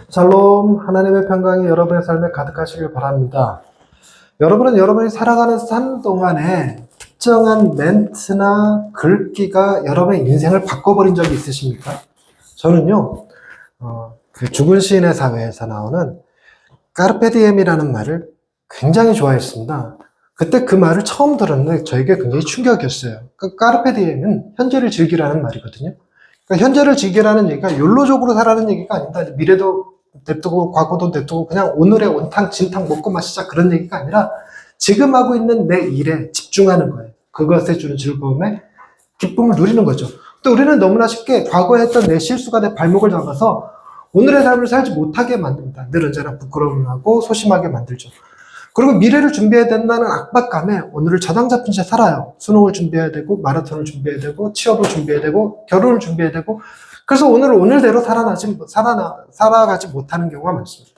샬롬, 하나님의 평강이 여러분의 삶에 가득하시길 바랍니다. 여러분은 여러분이 살아가는 삶 동안에 특정한 멘트나 글귀가 여러분의 인생을 바꿔버린 적이 있으십니까? 저는요, 그 죽은 시인의 사회에서 나오는 까르페 디엠이라는 말을 굉장히 좋아했습니다. 그때 그 말을 처음 들었는데 저에게 굉장히 충격이었어요. 그 까르페 디엠은 현재를 즐기라는 말이거든요. 그러니까 현재를 즐기라는 얘기가 욜로적으로 살라는 얘기가 아닙니다. 미래도 냅두고 과거도 냅두고 그냥 오늘의 온탕 진탕 먹고 마시자 그런 얘기가 아니라 지금 하고 있는 내 일에 집중하는 거예요. 그것에 주는 즐거움에 기쁨을 누리는 거죠. 또 우리는 너무나 쉽게 과거에 했던 내 실수가 내 발목을 잡아서 오늘의 삶을 살지 못하게 만듭니다. 늘 언제나 부끄러움을 하고 소심하게 만들죠. 그리고 미래를 준비해야 된다는 압박감에 오늘을 저당 잡힌 채 살아요. 수능을 준비해야 되고 마라톤을 준비해야 되고 취업을 준비해야 되고 결혼을 준비해야 되고 그래서 오늘을 오늘대로 살아가지 못하는 경우가 많습니다.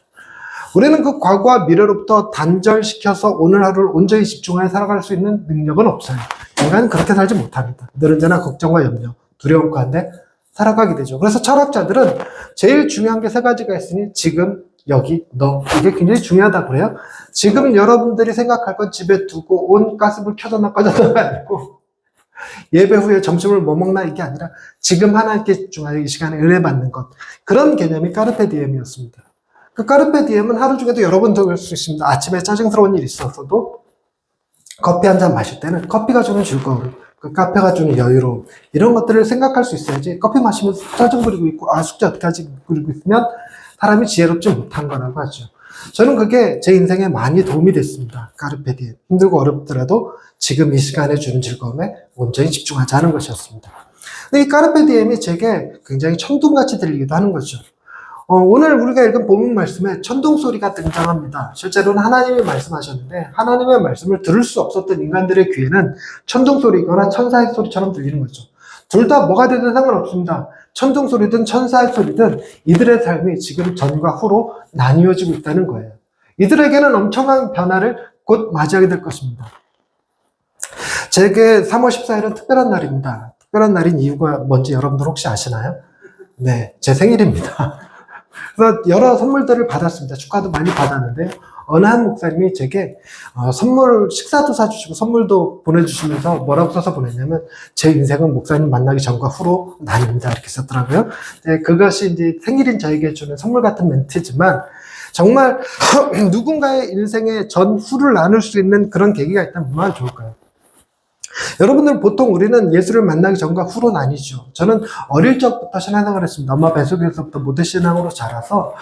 우리는 그 과거와 미래로부터 단절시켜서 오늘 하루를 온전히 집중하여 살아갈 수 있는 능력은 없어요. 인간은 그렇게 살지 못합니다. 늘 언제나 걱정과 염려, 두려움 가운데 살아가게 되죠. 그래서 철학자들은 제일 중요한 게 세 가지가 있으니 지금, 여기, 너. 이게 굉장히 중요하다고 그래요. 지금 여러분들이 생각할 건 집에 두고 온 가스불 켜졌나 꺼졌나가 아니고 예배 후에 점심을 뭐 먹나 이게 아니라 지금 하나님께 집중하여 이 시간에 은혜 받는 것. 그런 개념이 까르페 디엠이었습니다. 그 까르페 디엠은 하루 중에도 여러 번 들을 수 있습니다. 아침에 짜증스러운 일이 있었어도 커피 한 잔 마실 때는 커피가 주는 즐거움, 그 카페가 주는 여유로움 이런 것들을 생각할 수 있어야지 커피 마시면서 짜증 부리고 있고 숙제 어떡하지 부리고 있으면 사람이 지혜롭지 못한 거라고 하죠. 저는 그게 제 인생에 많이 도움이 됐습니다. 까르페 디엠. 힘들고 어렵더라도 지금 이 시간에 주는 즐거움에 온전히 집중하자는 것이었습니다. 근데 이 까르페 디엠이 제게 굉장히 천둥같이 들리기도 하는 거죠. 오늘 우리가 읽은 본문 말씀에 천둥 소리가 등장합니다. 실제로는 하나님이 말씀하셨는데 하나님의 말씀을 들을 수 없었던 인간들의 귀에는 천둥 소리거나 천사의 소리처럼 들리는 거죠. 둘 다 뭐가 되든 상관없습니다. 천둥 소리든 천사의 소리든 이들의 삶이 지금 전과 후로 나뉘어지고 있다는 거예요. 이들에게는 엄청난 변화를 곧 맞이하게 될 것입니다. 제게 3월 14일은 특별한 날입니다. 특별한 날인 이유가 뭔지 여러분들 혹시 아시나요? 네, 제 생일입니다. 그래서 여러 선물들을 받았습니다. 축하도 많이 받았는데 어느 한 목사님이 제게 선물, 식사도 사주시고 선물도 보내주시면서 뭐라고 써서 보냈냐면 제 인생은 목사님 만나기 전과 후로 나뉩니다. 이렇게 썼더라고요. 네, 그것이 이제 생일인 저에게 주는 선물 같은 멘트지만 정말 누군가의 인생의 전후를 나눌 수 있는 그런 계기가 있다면 얼마나 좋을까요? 여러분들 보통 우리는 예수를 만나기 전과 후로 나뉘죠. 저는 어릴 적부터 신앙생활을 했습니다. 엄마 뱃속에서부터 모태신앙으로 자라서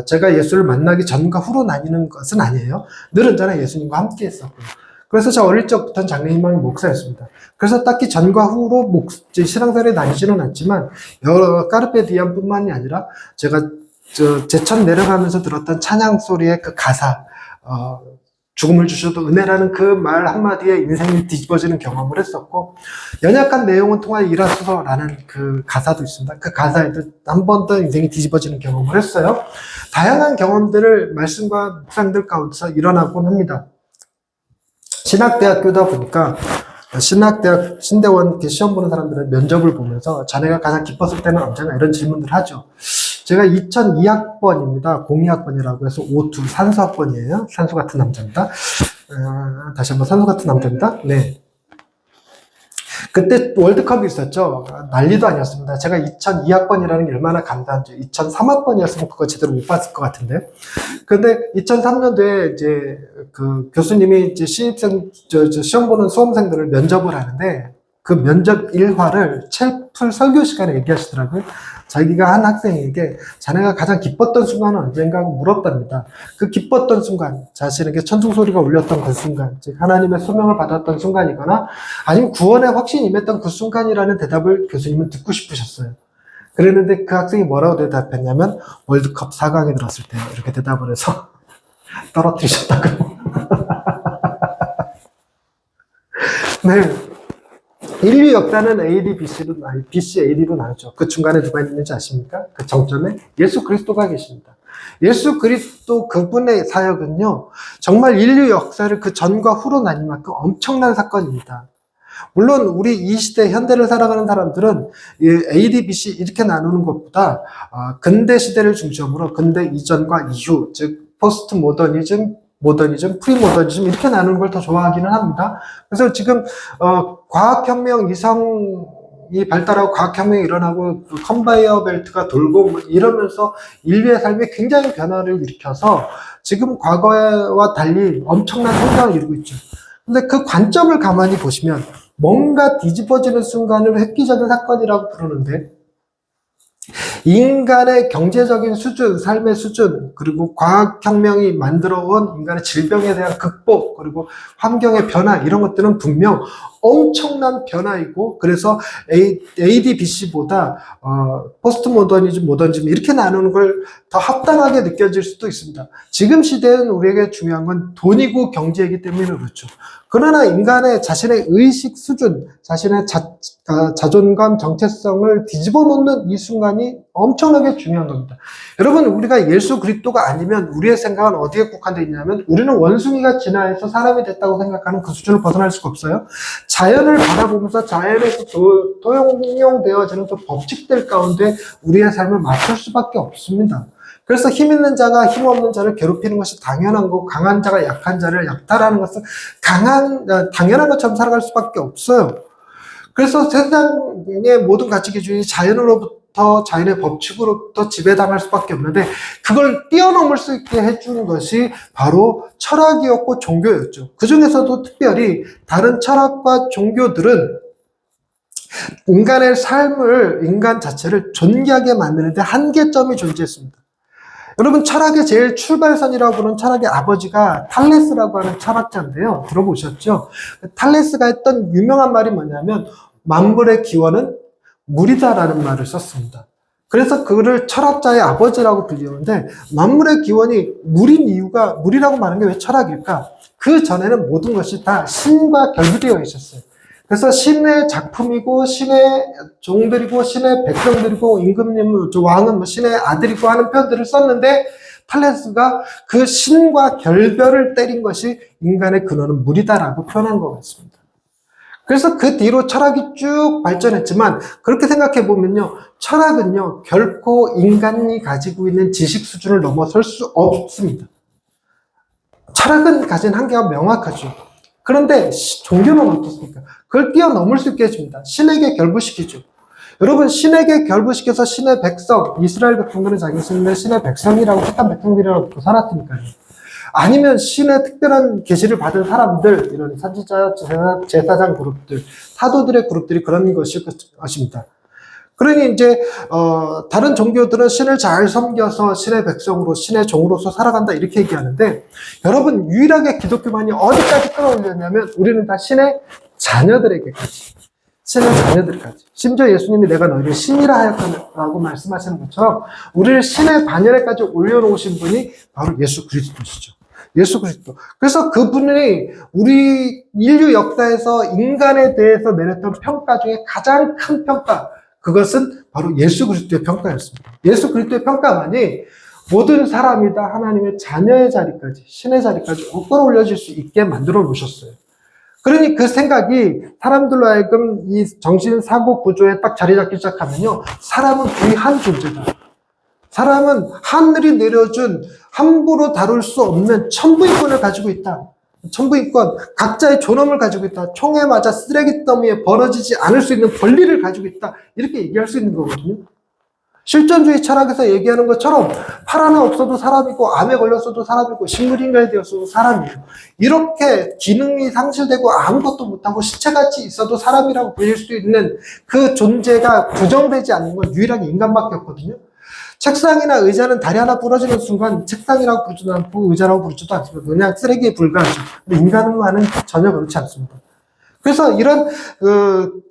제가 예수를 만나기 전과 후로 나뉘는 것은 아니에요. 늘 언제나 예수님과 함께 했었고요. 그래서 저 어릴 적부터는 장래희망이 목사였습니다. 그래서 딱히 전과 후로 신앙생활에 나뉘지는 않지만 여러 까르페 디엠뿐만이 아니라 제가 제천 내려가면서 들었던 찬양 소리의 그 가사 죽음을 주셔도 은혜라는 그 말 한마디에 인생이 뒤집어지는 경험을 했었고 연약한 내용을 통하여 일하소서라는 그 가사도 있습니다. 그 가사에도 한 번 더 인생이 뒤집어지는 경험을 했어요. 다양한 경험들을 말씀과 묵상들 가운데서 일어나곤 합니다. 신학대학교다 보니까 신학대학 신대원 시험 보는 사람들은 면접을 보면서 자네가 가장 기뻤을 때는 언제나 이런 질문들 하죠. 제가 2002학번입니다. 02학번이라고 해서 O2 산수학번이에요. 산수 같은 남자입니다. 다시 한번 산수 같은 남자입니다. 네. 그때 월드컵이 있었죠. 난리도 아니었습니다. 제가 2002학번이라는 게 얼마나 감사한지 2003학번이었으면 그거 제대로 못 봤을 것 같은데. 근데 2003년도에 이제 그 교수님이 이제 신입생 시험 보는 수험생들을 면접을 하는데 그 면접 일화를 첼풀 설교 시간에 얘기하시더라고요. 자기가 한 학생에게 자네가 가장 기뻤던 순간은 언젠가 하고 물었답니다. 그 기뻤던 순간, 자신에게 천둥 소리가 울렸던 그 순간, 즉 하나님의 소명을 받았던 순간이거나 아니면 구원의 확신이 임했던 그 순간이라는 대답을 교수님은 듣고 싶으셨어요. 그랬는데 그 학생이 뭐라고 대답했냐면 월드컵 4강에 들었을 때 이렇게 대답을 해서 떨어뜨리셨다고. 네. 인류 역사는 AD, BC, AD로 나누죠. 그 중간에 누가 있는지 아십니까? 그 정점에 예수 그리스도가 계십니다. 예수 그리스도 그분의 사역은요, 정말 인류 역사를 그 전과 후로 나뉜 만큼 엄청난 사건입니다. 물론 우리 이 시대 현대를 살아가는 사람들은 이 A, D, B, C 이렇게 나누는 것보다 근대 시대를 중심으로 근대 이전과 이후, 즉 포스트 모더니즘, 모더니즘, 프리모더니즘 이렇게 나누는 걸 더 좋아하기는 합니다. 그래서 지금 과학혁명 이상이 발달하고 과학혁명이 일어나고 컨베이어 벨트가 돌고 뭐 이러면서 인류의 삶이 굉장히 변화를 일으켜서 지금 과거와 달리 엄청난 성장을 이루고 있죠. 근데 그 관점을 가만히 보시면 뭔가 뒤집어지는 순간을 획기적인 사건이라고 부르는데, 인간의 경제적인 수준, 삶의 수준, 그리고 과학혁명이 만들어온 인간의 질병에 대한 극복, 그리고 환경의 변화, 이런 것들은 분명 엄청난 변화이고, 그래서 ADBC보다 포스트 모더니즘, 모더니즘 이렇게 나누는 걸 더 합당하게 느껴질 수도 있습니다. 지금 시대는 우리에게 중요한 건 돈이고 경제이기 때문에 그렇죠. 그러나 인간의 자신의 의식 수준, 자신의 자존감, 정체성을 뒤집어 놓는 이 순간이 엄청나게 중요한 겁니다. 여러분, 우리가 예수 그리스도가 아니면 우리의 생각은 어디에 국한되어 있냐면, 우리는 원숭이가 진화해서 사람이 됐다고 생각하는 그 수준을 벗어날 수가 없어요. 자연을 바라보면서 자연에서 도용되어지는 그 법칙들 가운데 우리의 삶을 맞출 수밖에 없습니다. 그래서 힘 있는 자가 힘 없는 자를 괴롭히는 것이 당연한 거고, 강한 자가 약한 자를 약탈하는 것은 당연한 것처럼 살아갈 수밖에 없어요. 그래서 세상의 모든 가치 기준이 자연으로부터, 자연의 법칙으로부터 지배당할 수밖에 없는데, 그걸 뛰어넘을 수 있게 해주는 것이 바로 철학이었고 종교였죠. 그 중에서도 특별히 다른 철학과 종교들은 인간의 삶을, 인간 자체를 존귀하게 만드는데 한계점이 존재했습니다. 여러분, 철학의 제일 출발선이라고 부르는 철학의 아버지가 탈레스라고 하는 철학자인데요. 들어보셨죠? 탈레스가 했던 유명한 말이 뭐냐면, 만물의 기원은 물이다라는 말을 썼습니다. 그래서 그를 철학자의 아버지라고 불리는데, 만물의 기원이 물인 이유가, 물이라고 말하는 게 왜 철학일까? 그 전에는 모든 것이 다 신과 결부되어 있었어요. 그래서 신의 작품이고, 신의 종들이고, 신의 백성들이고, 임금님, 왕은 뭐 신의 아들이고 하는 표현들을 썼는데, 탈레스가 그 신과 결별을 때린 것이 인간의 근원은 물이다라고 표현한 것 같습니다. 그래서 그 뒤로 철학이 쭉 발전했지만, 그렇게 생각해 보면요, 철학은요, 결코 인간이 가지고 있는 지식 수준을 넘어설 수 없습니다. 철학은 가진 한계가 명확하죠. 그런데 종교는 어떻습니까? 그걸 뛰어넘을 수 있게 해줍니다. 신에게 결부시키죠. 여러분, 신에게 결부시켜서 신의 백성, 이스라엘 백성들은 자기 스스로를 신의 백성이라고, 택한 백성들이라고 믿고 살았으니까요. 아니면 신의 특별한 계시를 받은 사람들, 이런 선지자, 제사장 그룹들, 사도들의 그룹들이 그런 것입니다. 그러니 이제 다른 종교들은 신을 잘 섬겨서 신의 백성으로, 신의 종으로서 살아간다 이렇게 얘기하는데, 여러분, 유일하게 기독교만이 어디까지 끌어올렸냐면, 우리는 다 신의 자녀들에게까지, 신의 자녀들까지, 심지어 예수님이 내가 너희를 신이라 하였다라고 말씀하시는 것처럼 우리를 신의 반열에까지 올려놓으신 분이 바로 예수 그리스도시죠. 예수 그리스도. 그래서 그분이 우리 인류 역사에서 인간에 대해서 내렸던 평가 중에 가장 큰 평가, 그것은 바로 예수 그리스도의 평가였습니다. 예수 그리스도의 평가만이 모든 사람이 다 하나님의 자녀의 자리까지, 신의 자리까지 끌어올려질 수 있게 만들어 놓으셨어요. 그러니 그 생각이 사람들로 하여금 이 정신 사고 구조에 딱 자리 잡기 시작하면요, 사람은 귀한 존재다. 사람은 하늘이 내려준 함부로 다룰 수 없는 천부인권을 가지고 있다. 천부인권, 각자의 존엄을 가지고 있다. 총에 맞아 쓰레기 더미에 벌어지지 않을 수 있는 권리를 가지고 있다. 이렇게 얘기할 수 있는 거거든요. 실존주의 철학에서 얘기하는 것처럼 팔 하나 없어도 사람이고, 암에 걸렸어도 사람이고, 식물인간이 되었어도 사람이에요. 이렇게 기능이 상실되고 아무것도 못하고 시체같이 있어도 사람이라고 불릴 수 있는 그 존재가 부정되지 않는 건 유일하게 인간밖에 없거든요. 책상이나 의자는 다리 하나 부러지는 순간 책상이라고 부르지도 않고 의자라고 부르지도 않습니다. 그냥 쓰레기에 불과하죠. 근데 인간은 전혀 그렇지 않습니다. 그래서 이런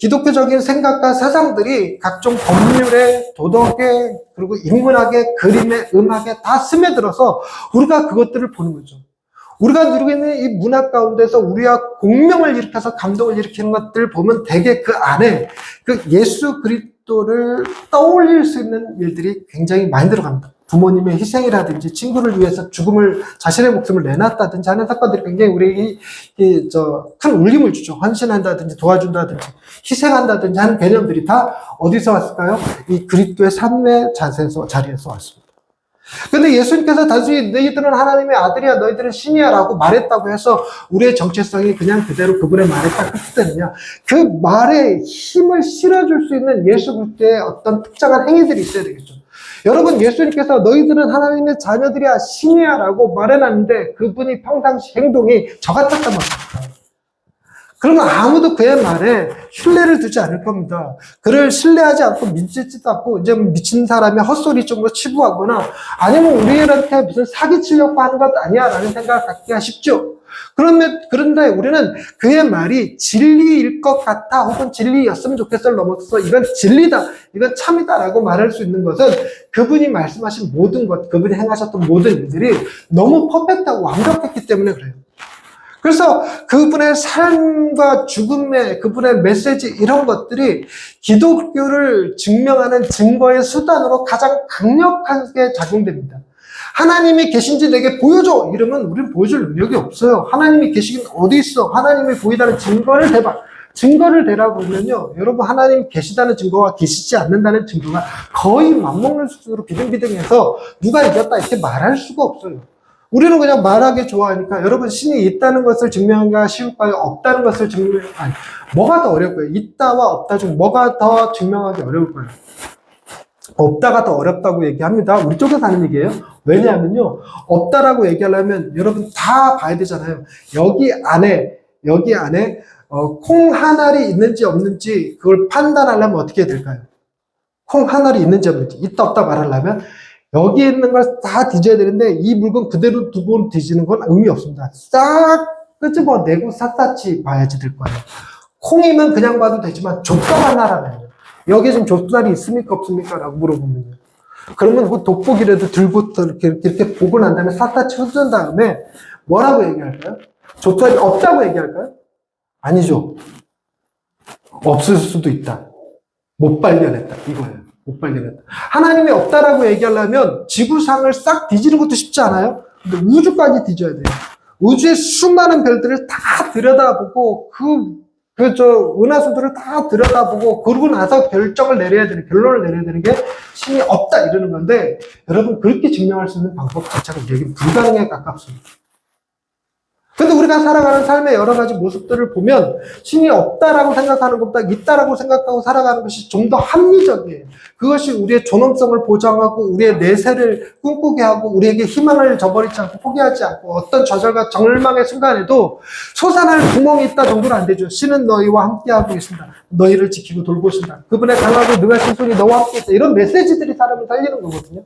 기독교적인 생각과 사상들이 각종 법률에, 도덕에, 그리고 인문학에, 그림에, 음악에 다 스며들어서 우리가 그것들을 보는 거죠. 우리가 누리고 있는 이 문학 가운데서 우리가 공명을 일으켜서 감동을 일으키는 것들 보면 대개 그 안에 그 예수 그리스도를 떠올릴 수 있는 일들이 굉장히 많이 들어갑니다. 부모님의 희생이라든지 친구를 위해서 자신의 목숨을 내놨다든지 하는 사건들이 굉장히 우리에게 큰 울림을 주죠. 헌신한다든지 도와준다든지 희생한다든지 하는 개념들이 다 어디서 왔을까요? 이 그리스도의 삶의 자리에서 왔습니다. 근데 예수님께서 단순히 너희들은 하나님의 아들이야, 너희들은 신이야 라고 말했다고 해서 우리의 정체성이 그냥 그대로 그분의 말에 딱 끝되느냐? 그 말에 힘을 실어줄 수 있는 예수 그리스도의 어떤 특정한 행위들이 있어야 되겠죠. 여러분, 예수님께서 너희들은 하나님의 자녀들이야, 신이야 라고 말해놨는데 그분이 평상시 행동이 저 같았단 말입니다. 그러면 아무도 그의 말에 신뢰를 두지 않을 겁니다. 그를 신뢰하지 않고 믿지도 않고 이제 미친 사람이 헛소리 정도 치부하거나 아니면 우리한테 무슨 사기치려고 하는 것 아니야 라는 생각을 갖기가 쉽죠. 그런데 우리는 그의 말이 진리일 것 같아 혹은 진리였으면 좋겠어를 넘어서 이건 진리다, 이건 참이다 라고 말할 수 있는 것은 그분이 말씀하신 모든 것, 그분이 행하셨던 모든 일들이 너무 퍼펙트하고 완벽했기 때문에 그래요. 그래서 그분의 삶과 죽음의 그분의 메시지 이런 것들이 기독교를 증명하는 증거의 수단으로 가장 강력하게 작용됩니다. 하나님이 계신지 내게 보여줘! 이러면 우리는 보여줄 능력이 없어요. 하나님이 계시긴 어디 있어? 하나님이 보이다는 증거를 대봐. 증거를 대라고 하면요, 여러분, 하나님이 계시다는 증거와 계시지 않는다는 증거가 거의 맞먹는 수준으로 비등비등해서 누가 이겼다 이렇게 말할 수가 없어요. 우리는 그냥 말하기 좋아하니까 여러분, 신이 있다는 것을 증명하기가 쉬울까요? 없다는 것을 뭐가 더 어려울까요? 있다와 없다 중 뭐가 더 증명하기 어려울까요? 없다가 더 어렵다고 얘기합니다. 우리 쪽에서 하는 얘기예요. 왜냐하면요, 없다라고 얘기하려면 여러분 다 봐야 되잖아요. 여기 안에 콩 한 알이 있는지 없는지 그걸 판단하려면 어떻게 해야 될까요? 콩 한 알이 있는지 없는지, 있다 없다 말하려면 여기 있는 걸 다 뒤져야 되는데 이 물건 그대로 두고 뒤지는 건 의미 없습니다. 싹 끄집어내고 샅샅이 봐야지 될 거예요. 콩이면 그냥 봐도 되지만 좁다가 하나라면요, 여기에 지금 좁쌀이 있습니까 없습니까? 라고 물어보면요, 그러면 그 돋보기라도 들고 이렇게 보고 난 다음에 샅샅이 훑은 다음에 뭐라고 얘기할까요? 좁쌀이 없다고 얘기할까요? 아니죠. 없을 수도 있다. 못 발견했다. 이거예요. 못 발견했다. 하나님이 없다라고 얘기하려면 지구상을 싹 뒤지는 것도 쉽지 않아요? 근데 우주까지 뒤져야 돼요. 우주의 수많은 별들을 다 들여다보고 은하수들을 다 들여다보고 그러고 나서 결론을 내려야 되는 게 신이 없다 이러는 건데, 여러분, 그렇게 증명할 수 있는 방법 자체가 우리에게 불가능에 가깝습니다. 근데 우리가 살아가는 삶의 여러 가지 모습들을 보면 신이 없다라고 생각하는 것보다 있다라고 생각하고 살아가는 것이 좀 더 합리적이에요. 그것이 우리의 존엄성을 보장하고 우리의 내세를 꿈꾸게 하고 우리에게 희망을 저버리지 않고 포기하지 않고 어떤 좌절과 절망의 순간에도 솟아날 구멍이 있다 정도는 안 되죠. 신은 너희와 함께하고 계신다. 너희를 지키고 돌보신다. 그분의 강하고 능하신 손이 너와 함께 있다. 이런 메시지들이 사람을 살리는 거거든요.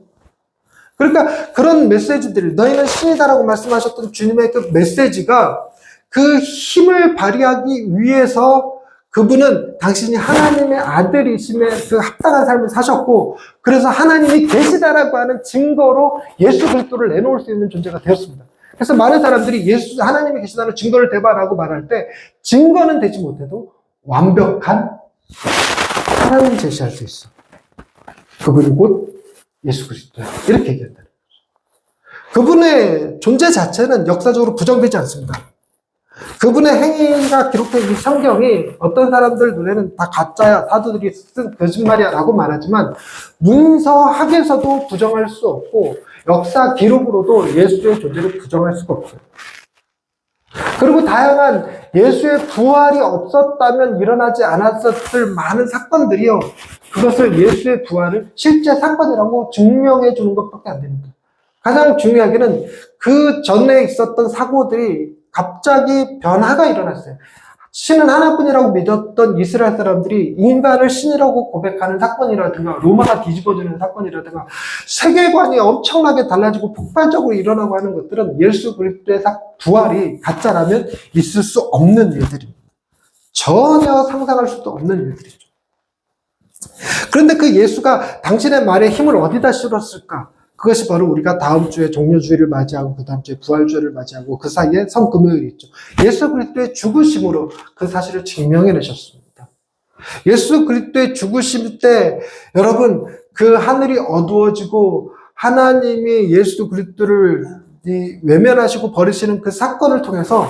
그러니까 그런 메시지들, 너희는 신이다라고 말씀하셨던 주님의 그 메시지가 그 힘을 발휘하기 위해서 그분은 당신이 하나님의 아들이심에 그 합당한 삶을 사셨고, 그래서 하나님이 계시다라고 하는 증거로 예수 그리스도를 내놓을 수 있는 존재가 되었습니다. 그래서 많은 사람들이 하나님이 계시다는 증거를 대봐라고 말할 때 증거는 되지 못해도 완벽한 하나님을 제시할 수 있어. 그분이 곧 예수 그리스도야. 이렇게 얘기한다는 거죠. 그분의 존재 자체는 역사적으로 부정되지 않습니다. 그분의 행위가 기록된 이 성경이 어떤 사람들 눈에는 다 가짜야, 사도들이 쓴 거짓말이야 라고 말하지만 문서학에서도 부정할 수 없고 역사 기록으로도 예수의 존재를 부정할 수가 없어요. 그리고 다양한 예수의 부활이 없었다면 일어나지 않았었을 많은 사건들이요, 그것을 예수의 부활을 실제 사건이라고 증명해 주는 것밖에 안 됩니다. 가장 중요하게는 그 전에 있었던 사고들이 갑자기 변화가 일어났어요. 신은 하나뿐이라고 믿었던 이스라엘 사람들이 인간을 신이라고 고백하는 사건이라든가 로마가 뒤집어지는 사건이라든가 세계관이 엄청나게 달라지고 폭발적으로 일어나고 하는 것들은 예수 그리스도의 부활이 가짜라면 있을 수 없는 일들입니다. 전혀 상상할 수도 없는 일들이죠. 그런데 그 예수가 당신의 말에 힘을 어디다 실었을까? 그것이 바로 우리가 다음 주에 종료주일을 맞이하고 그 다음 주에 부활주일을 맞이하고 그 사이에 성금요일이 있죠. 예수 그리스도의 죽으심으로 그 사실을 증명해내셨습니다. 예수 그리스도의 죽으심 때 여러분, 그 하늘이 어두워지고 하나님이 예수 그리스도를 외면하시고 버리시는 그 사건을 통해서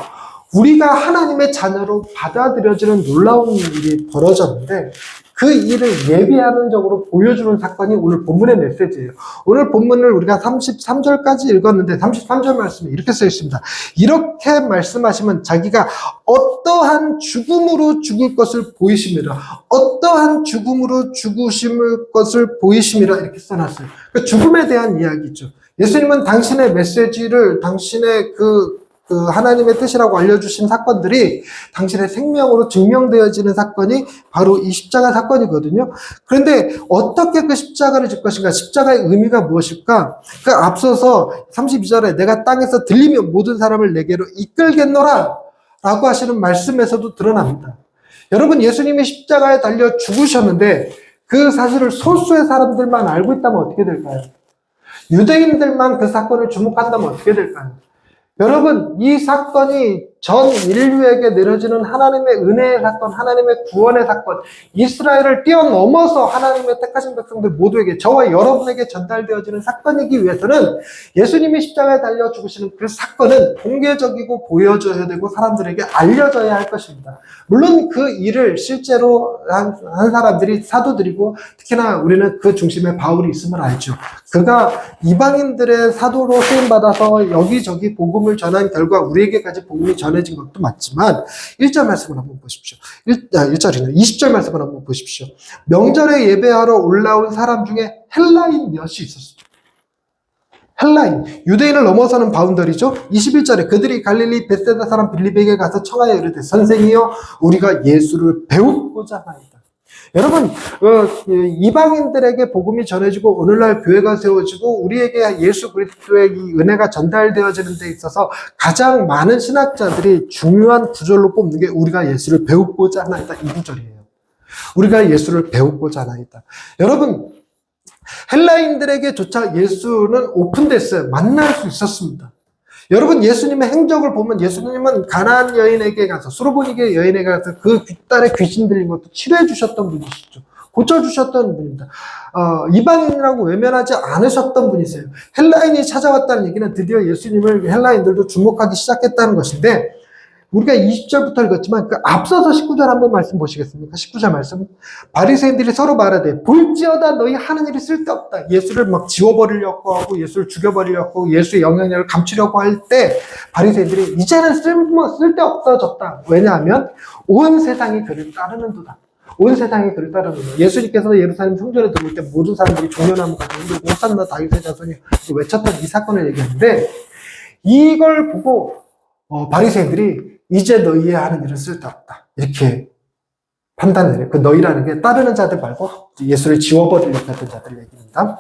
우리가 하나님의 자녀로 받아들여지는 놀라운 일이 벌어졌는데 그 일을 예비하는 적으로 보여주는 사건이 오늘 본문의 메시지예요. 오늘 본문을 우리가 33절까지 읽었는데 33절 말씀에 이렇게 써 있습니다. 이렇게 말씀하시면 자기가 어떠한 죽음으로 죽을 것을 보이심이라. 어떠한 죽음으로 죽으심을 것을 보이심이라 이렇게 써놨어요. 그 죽음에 대한 이야기죠. 예수님은 당신의 메시지를 당신의 그 하나님의 뜻이라고 알려주신 사건들이 당신의 생명으로 증명되어지는 사건이 바로 이 십자가 사건이거든요. 그런데 어떻게 그 십자가를 질 것인가? 십자가의 의미가 무엇일까? 그 앞서서 32절에 내가 땅에서 들리면 모든 사람을 내게로 이끌겠노라 라고 하시는 말씀에서도 드러납니다. 여러분, 예수님이 십자가에 달려 죽으셨는데 그 사실을 소수의 사람들만 알고 있다면 어떻게 될까요? 유대인들만 그 사건을 주목한다면 어떻게 될까요? 여러분, 이 사건이 전 인류에게 내려지는 하나님의 은혜의 사건, 하나님의 구원의 사건, 이스라엘을 뛰어넘어서 하나님의 택하신 백성들 모두에게, 저와 여러분에게 전달되어지는 사건이기 위해서는 예수님이 십자가에 달려 죽으시는 그 사건은 공개적이고 보여져야 되고 사람들에게 알려져야 할 것입니다. 물론 그 일을 실제로 한 사람들이 사도들이고 특히나 우리는 그 중심에 바울이 있음을 알죠. 그가 이방인들의 사도로 쓰임받아서 여기저기 복음을 전한 결과 우리에게까지 복음이 전해진 것도 맞지만 1절 말씀을 한번 보십시오. 1절이네. 20절 말씀을 한번 보십시오. 명절에 예배하러 올라온 사람 중에 헬라인 몇이 있었습니다. 헬라인, 유대인을 넘어서는 바운더리죠. 21절에 그들이 갈릴리 벳세다 사람 빌립에게 가서 청하여 이르되 선생이여 우리가 예수를 배우고자 하나이다. 여러분, 이방인들에게 복음이 전해지고 오늘날 교회가 세워지고 우리에게 예수 그리스도의 이 은혜가 전달되어지는 데 있어서 가장 많은 신학자들이 중요한 구절로 뽑는 게 우리가 예수를 배우고자 하나이다. 이 구절이에요. 우리가 예수를 배우고자 하나이다. 여러분, 헬라인들에게조차 예수는 오픈됐어요. 만날 수 있었습니다. 여러분, 예수님의 행적을 보면 예수님은 가나안 여인에게 가서, 수로보니게 여인에게 가서 그 딸의 귀신 들린 것도 치료해 주셨던 분이시죠. 고쳐주셨던 분입니다. 이방인이라고 외면하지 않으셨던 분이세요. 헬라인이 찾아왔다는 얘기는 드디어 예수님을 헬라인들도 주목하기 시작했다는 것인데, 우리가 20절부터 읽었지만 그 앞서서 19절 한번 말씀 보시겠습니까? 19절 말씀. 바리새인들이 서로 말하되 볼지어다 너희 하는 일이 쓸데없다. 예수를 막 지워버리려고 하고 예수를 죽여버리려고 하고 예수의 영향력을 감추려고 할 때 바리새인들이 이제는 쓸데없어졌다. 왜냐하면 온 세상이 그를 따르는도다. 온 세상이 그를 따르는도다. 예수님께서 예루살렘 성전에 들어올 때 모든 사람들이 종려나무 가지고 흔들고 호산나 다윗의 자손이 외쳤던 이 사건을 얘기하는데 이걸 보고 바리새인들이 이제 너희의 하는 일은 쓸데없다. 이렇게 판단을 해요. 그 너희라는 게 따르는 자들 말고 예수를 지워버리려고 했던 자들 얘기입니다.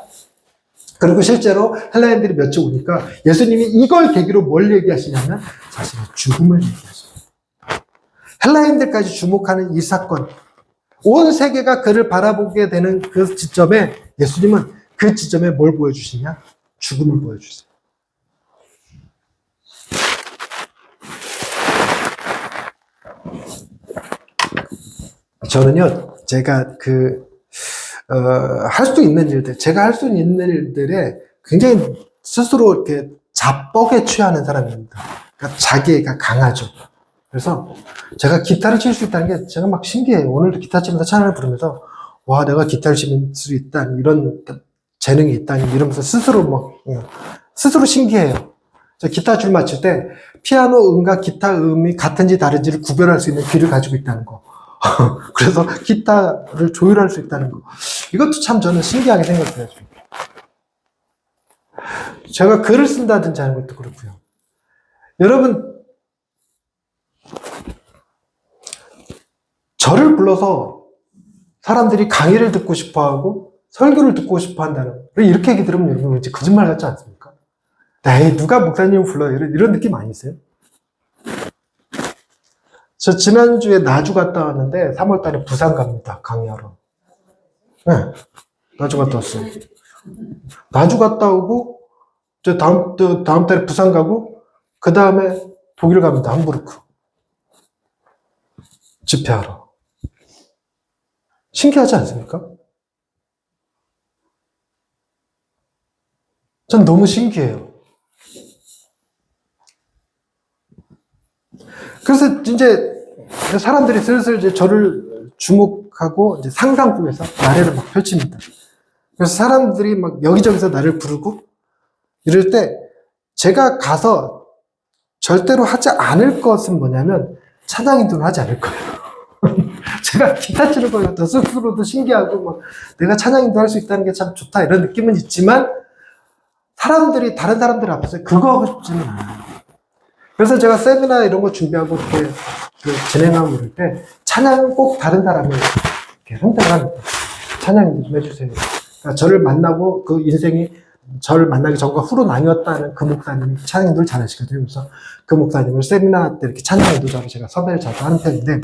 그리고 실제로 헬라인들이 몇 주 오니까 예수님이 이걸 계기로 뭘 얘기하시냐면 자신의 죽음을 얘기하십니다. 헬라인들까지 주목하는 이 사건, 온 세계가 그를 바라보게 되는 그 지점에 예수님은 그 지점에 뭘 보여주시냐? 죽음을 보여주세요. 저는요, 제가 할 수 있는 일들, 제가 할 수 있는 일들에 굉장히 스스로 이렇게 자뻑에 취하는 사람입니다. 그러니까 자기애가 강하죠. 그래서 제가 기타를 칠 수 있다는 게 제가 막 신기해요. 오늘도 기타 치면서 찬양을 부르면서, 와, 내가 기타를 칠 수 있다니, 이런 재능이 있다니, 이러면서 스스로 신기해요. 저 기타 줄 맞출 때 피아노 음과 기타 음이 같은지 다른지를 구별할 수 있는 귀를 가지고 있다는 거. 그래서 기타를 조율할 수 있다는 거. 이것도 참 저는 신기하게 생각해요. 제가 글을 쓴다든지 하는 것도 그렇고요. 여러분, 저를 불러서 사람들이 강의를 듣고 싶어 하고 설교를 듣고 싶어 한다는 거. 이렇게 얘기 들으면 여러분 왠지 거짓말 같지 않습니까? 에이, 누가 목사님을 불러요? 이런 느낌 아니세요? 저 지난주에 나주 갔다 왔는데 3월달에 부산 갑니다. 강의하러. 네, 나주 갔다 왔어요. 나주 갔다 오고 저 다음 달에 부산 가고 그 다음에 독일 갑니다. 함부르크. 집회하러. 신기하지 않습니까? 전 너무 신기해요. 그래서 이제 사람들이 슬슬 이제 저를 주목하고 이제 상상국에서 나래를 막 펼칩니다. 그래서 사람들이 막 여기저기서 나를 부르고 이럴 때 제가 가서 절대로 하지 않을 것은 뭐냐면 찬양 인도는 하지 않을 거예요. 제가 기타 치는 걸 갖다 스스로도 신기하고 막 내가 찬양 인도 할 수 있다는 게 참 좋다 이런 느낌은 있지만 사람들이 다른 사람들 앞에서 그거 하고 싶지는 않아요. 그래서 제가 세미나 이런 거 준비하고 이렇게 진행하고 이럴 때 찬양은 꼭 다른 사람을 이렇게 선택합니다. 찬양 인도 좀 해주세요. 그러니까 저를 만나고 그 인생이 저를 만나기 전과 후로 나뉘었다는 그 목사님이 찬양 인도를 잘하시거든요. 그래서 그 목사님을 세미나 때 이렇게 찬양 인도자로 제가 섭외를 자주 하는 편인데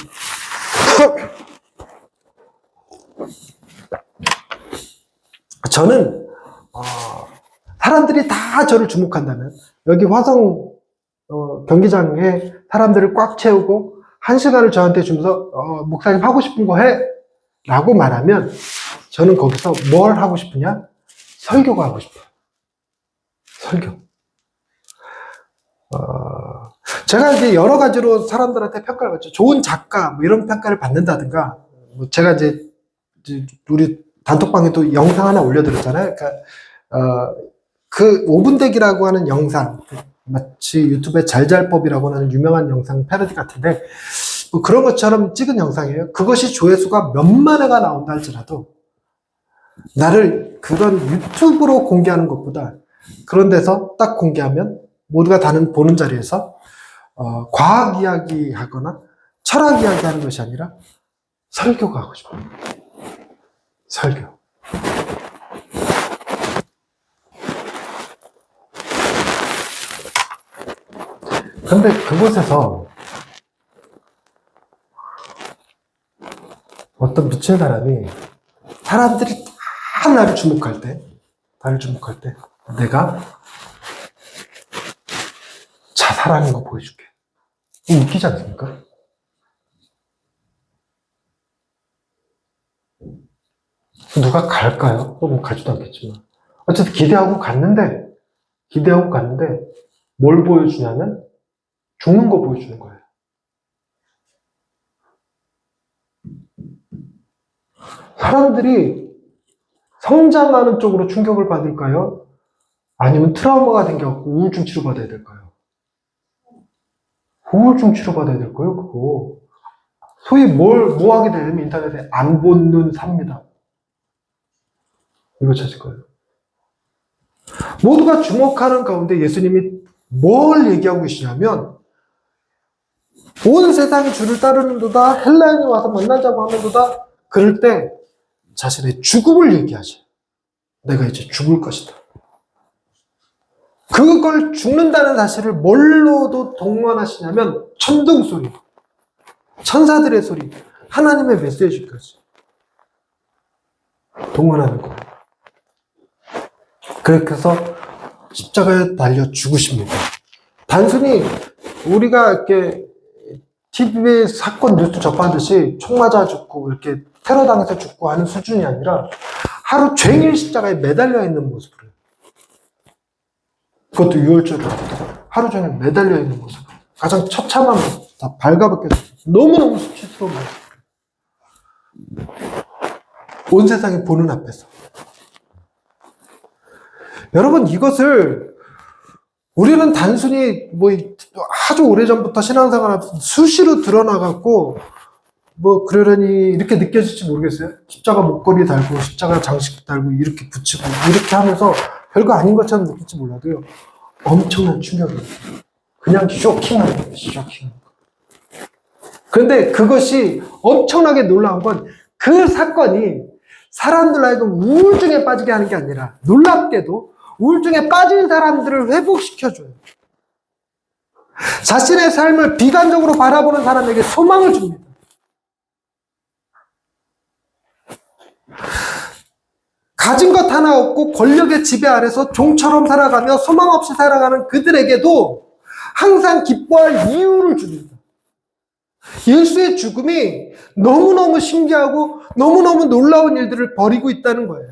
저는 사람들이 다 저를 주목한다면 여기 화성 경기장에 사람들을 꽉 채우고 1시간을 저한테 주면서 목사님 하고 싶은 거 해 라고 말하면 저는 거기서 뭘 하고 싶으냐? 설교가 하고 싶어요. 설교. 제가 이제 여러 가지로 사람들한테 평가를 받죠. 좋은 작가 뭐 이런 평가를 받는다든가 뭐 제가 이제 우리 단톡방에 또 영상 하나 올려드렸잖아요. 그러니까 그 5분 대기라고 하는 영상, 마치 유튜브의 잘잘법이라고 하는 유명한 영상 패러디 같은데 뭐 그런 것처럼 찍은 영상이에요. 그것이 조회수가 몇만 회가 나온다 할지라도 나를 그런 유튜브로 공개하는 것보다 그런 데서 딱 공개하면 모두가 다는 보는 자리에서 과학 이야기 하거나 철학 이야기 하는 것이 아니라 설교가 하고 싶어요. 설교. 근데 그곳에서 어떤 미친 사람이 사람들이 다 나를 주목할 때 내가 자살하는 거 보여줄게. 웃기지 않습니까? 누가 갈까요? 뭐 가지도 않겠지만. 어쨌든 기대하고 갔는데 뭘 보여주냐면 죽는 거 보여주는 거예요. 사람들이 성장하는 쪽으로 충격을 받을까요? 아니면 트라우마가 생겨갖고 우울증 치료받아야 될까요? 우울증 치료받아야 될 거예요, 그거. 소위 뭐 하게 되냐면 인터넷에 안 본 눈 삽니다. 이거 찾을 거예요. 모두가 주목하는 가운데 예수님이 뭘 얘기하고 계시냐면 온 세상이 주를 따르는도다, 헬라인이 와서 만나자고 하는도다. 그럴 때 자신의 죽음을 얘기하죠. 내가 이제 죽을 것이다. 그걸 죽는다는 사실을 뭘로도 동원하시냐면 천둥 소리, 천사들의 소리, 하나님의 메시지까지 동원하는 거예요. 그래서 십자가에 달려 죽으십니다. 단순히 우리가 이렇게 TV에 사건 뉴스 접하듯이 총 맞아 죽고 이렇게 테러당해서 죽고 하는 수준이 아니라 하루 종일 십자가에 매달려 있는 모습을, 그것도 6월절에 하루 종일 매달려 있는 모습, 가장 처참한 모습, 다 발가벗겨서 너무너무 수치스러운 모습, 온 세상이 보는 앞에서. 여러분, 이것을 우리는 단순히 뭐 아주 오래전부터 신앙생활 수시로 드러나갖고 뭐 그러려니 이렇게 느껴질지 모르겠어요. 십자가 목걸이 달고 십자가 장식 달고 이렇게 붙이고 이렇게 하면서 별거 아닌 것처럼 느낄지 몰라도요, 엄청난 충격이에요. 그냥 쇼킹한 거예요. 쇼킹한 거. 그런데 그것이 엄청나게 놀라운 건 그 사건이 사람들 하여금 우울증에 빠지게 하는 게 아니라 놀랍게도 우울증에 빠진 사람들을 회복시켜줘요. 자신의 삶을 비관적으로 바라보는 사람에게 소망을 줍니다. 가진 것 하나 없고 권력의 지배 아래서 종처럼 살아가며 소망 없이 살아가는 그들에게도 항상 기뻐할 이유를 줍니다. 예수의 죽음이 너무너무 신기하고 너무너무 놀라운 일들을 벌이고 있다는 거예요.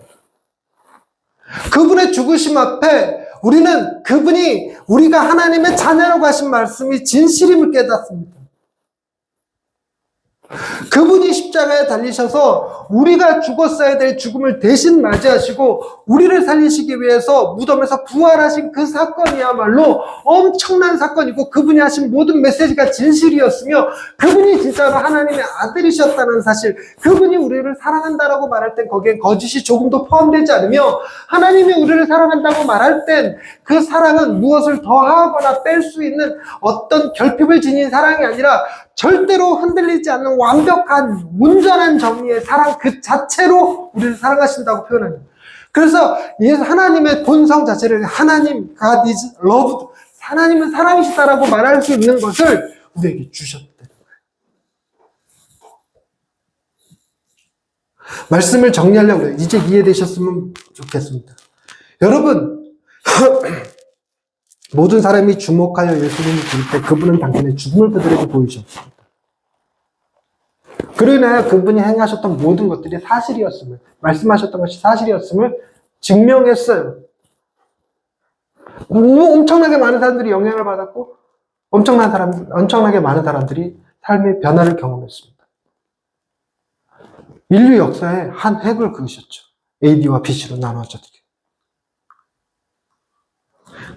그분의 죽으심 앞에 우리는 그분이 우리가 하나님의 자녀라고 하신 말씀이 진실임을 깨닫습니다. 그분이 십자가에 달리셔서 우리가 죽었어야 될 죽음을 대신 맞이하시고 우리를 살리시기 위해서 무덤에서 부활하신 그 사건이야말로 엄청난 사건이고, 그분이 하신 모든 메시지가 진실이었으며 그분이 진짜로 하나님의 아들이셨다는 사실, 그분이 우리를 사랑한다라고 말할 땐 거기에 거짓이 조금도 포함되지 않으며, 하나님이 우리를 사랑한다고 말할 땐 그 사랑은 무엇을 더하거나 뺄 수 있는 어떤 결핍을 지닌 사랑이 아니라 절대로 흔들리지 않는 완벽한 온전한 정의의 사랑 그 자체로 우리를 사랑하신다고 표현합니다. 그래서 하나님의 본성 자체를 하나님, God is love, 하나님은 사랑이시다라고 말할 수 있는 것을 우리에게 주셨다는 거예요. 말씀을 정리하려고 해요. 이제 이해되셨으면 좋겠습니다. 여러분, 모든 사람이 주목하여 예수님을 부를 때 그분은 당신의 죽음을 그들에게 보이셨습니다. 그로 인하여 그분이 행하셨던 모든 것들이 사실이었음을, 말씀하셨던 것이 사실이었음을 증명했어요. 엄청나게 많은 사람들이 영향을 받았고, 엄청나게 많은 사람들이 삶의 변화를 경험했습니다. 인류 역사에 한 획을 그으셨죠. AD와 BC로 나눠졌죠.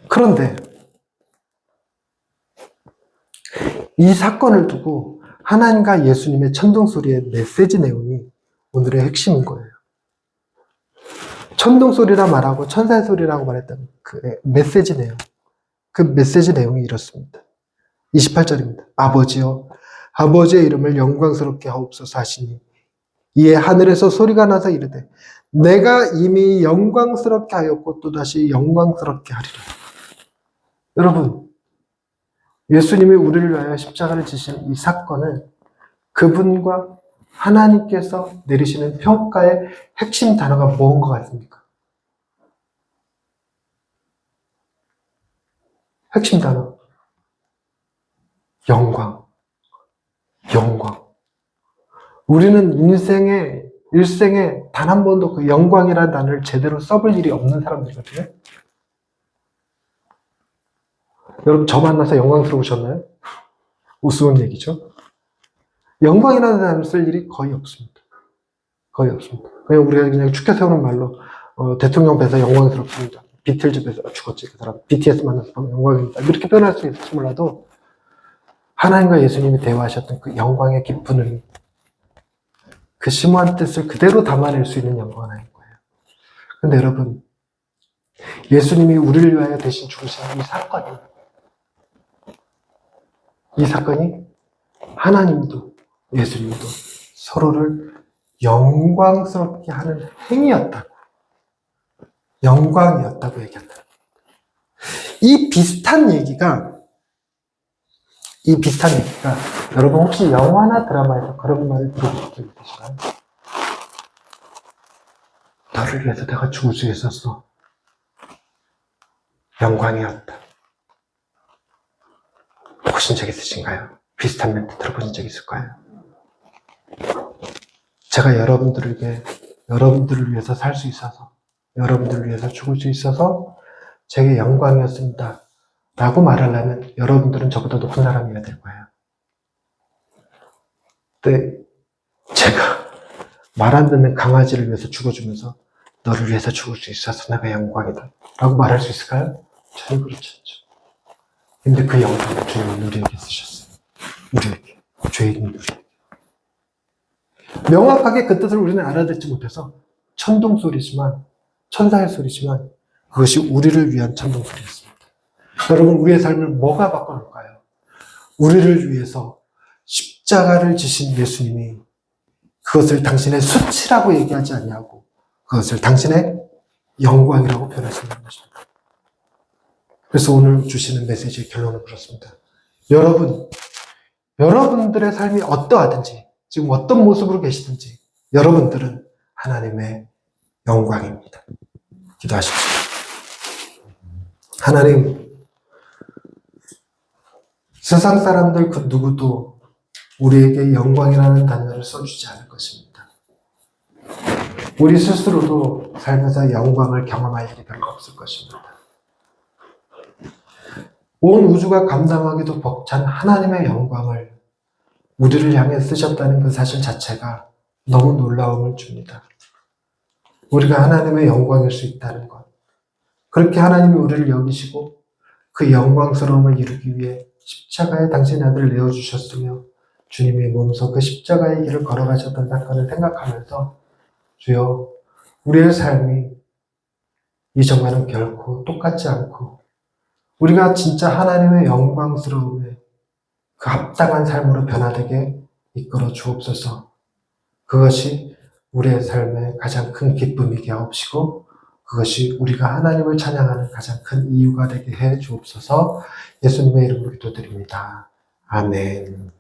그런데 이 사건을 두고 하나님과 예수님의 천둥소리의 메시지 내용이 오늘의 핵심인 거예요. 천둥소리라 말하고 천사의 소리라고 말했던 그 메시지 내용, 그 메시지 내용이 이렇습니다. 28절입니다. 아버지여, 아버지의 이름을 영광스럽게 하옵소서 하시니 이에 하늘에서 소리가 나서 이르되 내가 이미 영광스럽게 하였고 또다시 영광스럽게 하리라. 여러분, 예수님이 우리를 위하여 십자가를 지신 이 사건을 그분과 하나님께서 내리시는 평가의 핵심 단어가 뭔 것 같습니까? 핵심 단어. 영광. 영광. 우리는 일생에 단 한 번도 그 영광이라는 단어를 제대로 써볼 일이 없는 사람들이거든요. 여러분, 저 만나서 영광스러우셨나요? 우스운 얘기죠. 영광이라는 단어를 쓸 일이 거의 없습니다. 거의 없습니다. 그냥 우리가 그냥 축켜 세우는 말로 대통령 뵈서 영광스럽습니다. 비틀즈 뵈서 죽었지 그 사람. BTS 만나서 영광입니다. 이렇게 표현할 수 있을지 몰라도 하나님과 예수님이 대화하셨던 그 영광의 깊은 의미, 그 심오한 뜻을 그대로 담아낼 수 있는 영광은 아닌 거예요. 근데 여러분, 예수님이 우리를 위하여 대신 죽으신 이 사건이 하나님도 예수님도 서로를 영광스럽게 하는 행위였다고, 영광이었다고 얘기한다. 이 비슷한 얘기가 여러분 혹시 영화나 드라마에서 그런 말을 들어보신 적 있으신가요? 너를 위해서 내가 죽을 수 있었어. 영광이었다. 보신 적 있으신가요? 비슷한 멘트 들어보신 적 있을까요? 제가 여러분들을 위해서 살 수 있어서, 여러분들을 위해서 죽을 수 있어서 제게 영광이었습니다 라고 말하려면 여러분들은 저보다 높은 사람이어야 될 거예요. 근데 제가 말 안 듣는 강아지를 위해서 죽어주면서 너를 위해서 죽을 수 있어서 내가 영광이다 라고 말할 수 있을까요? 전혀 그렇지 않죠. 근데 그 영광을 주님은 우리에게 쓰셨어요. 우리에게, 죄인 우리에게. 명확하게 그 뜻을 우리는 알아듣지 못해서 천둥소리지만, 천사의 소리지만 그것이 우리를 위한 천둥소리였습니다. 여러분, 우리의 삶을 뭐가 바꿔놓을까요? 우리를 위해서 십자가를 지신 예수님이 그것을 당신의 수치라고 얘기하지 아니하고 그것을 당신의 영광이라고 표현하시는 것입니다. 그래서 오늘 주시는 메시지의 결론은 그렇습니다. 여러분들의 삶이 어떠하든지, 지금 어떤 모습으로 계시든지 여러분들은 하나님의 영광입니다. 기도하십시오. 하나님, 세상 사람들 그 누구도 우리에게 영광이라는 단어를 써주지 않을 것입니다. 우리 스스로도 삶에서 영광을 경험할 일이 별로 없을 것입니다. 온 우주가 감당하기도 벅찬 하나님의 영광을 우리를 향해 쓰셨다는 그 사실 자체가 너무 놀라움을 줍니다. 우리가 하나님의 영광일 수 있다는 것. 그렇게 하나님이 우리를 여기시고 그 영광스러움을 이루기 위해 십자가에 당신의 아들을 내어주셨으며 주님이 몸소 그 십자가의 길을 걸어가셨던 사건을 생각하면서 주여 우리의 삶이 이전과는 결코 똑같지 않고 우리가 진짜 하나님의 영광스러움에 그 합당한 삶으로 변화되게 이끌어 주옵소서. 그것이 우리의 삶의 가장 큰 기쁨이게 하옵시고 그것이 우리가 하나님을 찬양하는 가장 큰 이유가 되게 해 주옵소서. 예수님의 이름으로 기도드립니다. 아멘.